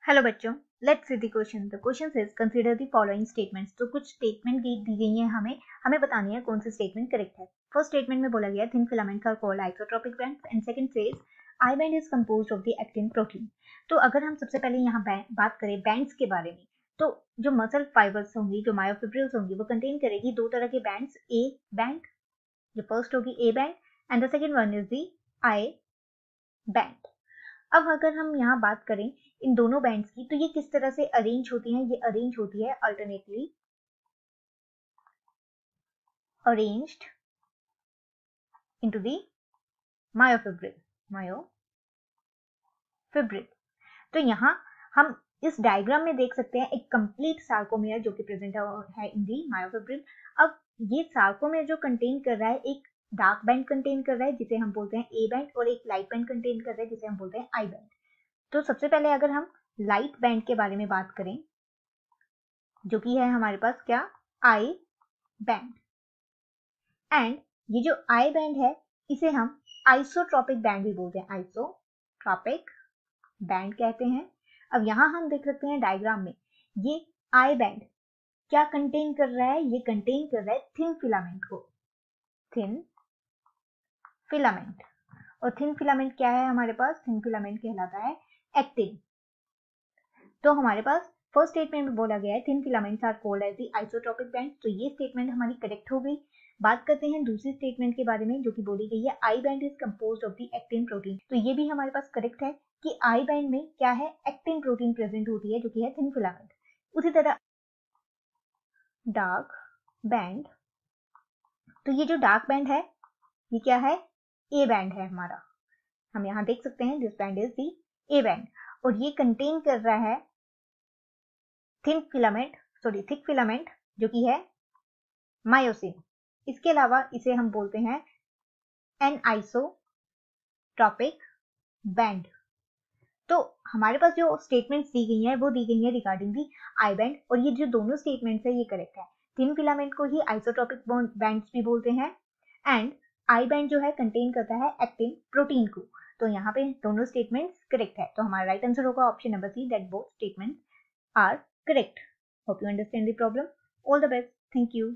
Hello बच्चों, let's see the question. The question says consider the following statements. तो कुछ statement दी गई है हमें बतानी है कौन सी स्टेटमेंट करेक्ट है। फर्स्ट स्टेटमेंट में बोला गया thin filaments are called isotropic bands and second says I band is composed of the actin protein. तो अगर हम सबसे पहले यहाँ बात करें बैंड्स के बारे में, तो जो मसल फाइबर्स होंगी, जो मायोफिब्रिल्स होंगी, वो कंटेन करेगी दो तरह के बैंड्स, ए बैंड, जो फर्स्ट होगी A band and the second one is the I band. अब अगर हम यहाँ बात करें इन दोनों बैंड्स की, तो ये किस तरह से अरेंज होती हैं? ये अरेंज होती है alternately arranged into the myofibril. तो यहाँ हम इस डायग्राम में देख सकते हैं एक कंप्लीट सार्कोमेयर जो कि प्रेजेंट है इन दी मायोफिब्रिल। अब ये सार्कोमेयर जो कंटेन कर रहा है एक डार्क बैंड कंटेन कर रहा है जिसे हम बोलते हैं ए बैंड, और एक लाइट बैंड कंटेन कर रहा है जिसे हम बोलते हैं आई बैंड। तो सबसे पहले अगर हम लाइट बैंड के बारे में बात करें, जो कि है हमारे पास क्या, आई बैंड। एंड ये जो आई बैंड है इसे हम आइसोट्रोपिक बैंड भी बोलते हैं, आइसोट्रोपिक बैंड कहते हैं। अब यहां हम देख सकते हैं डायग्राम में ये आई बैंड क्या कंटेन कर रहा है? ये कंटेन कर रहा है थिन फिलामेंट को, थिन फिलामेंट। और थिन फिलामेंट क्या है हमारे पास? थिन फिलामेंट कहलाता है एक्टिन। तो हमारे पास फर्स्ट स्टेटमेंट में बोला गया है thin filaments are called as the isotropic band. तो ये स्टेटमेंट हमारी करेक्ट हो गई। बात करते हैं दूसरी स्टेटमेंट के बारे में जो कि बोली गई है आई band is composed of the actin protein. तो ये भी हमारे पास करेक्ट है कि आई बैंड में क्या है, एक्टिन प्रोटीन प्रेजेंट होती है जो कि है थिन फिलामेंट। उसी तरह डार्क बैंड, तो ये जो डार्क बैंड है ये क्या है, ए बैंड है हमारा। हम यहाँ देख सकते हैं this band is the A band, और ये कंटेन कर रहा है थिक फिलामेंट जो कि है मायोसिन। इसके अलावा इसे हम बोलते हैं एन आइसोट्रोपिक बैंड। तो हमारे पास जो स्टेटमेंट्स दी गई हैं वो दी गई है रिगार्डिंग दी आई बैंड, और ये जो दोनों स्टेटमेंट्स है ये करेक्ट है। थिन फिलामेंट को ही आइसोट्रोपिक बैंड्स भी बोलते हैं एंड आई बैंड जो है कंटेन करता है एक्टिन प्रोटीन को। तो यहाँ पे दोनों स्टेटमेंट्स करेक्ट है। तो हमारा राइट आंसर होगा option number C, that both statements are correct. Hope you understand the problem. All the best. Thank you.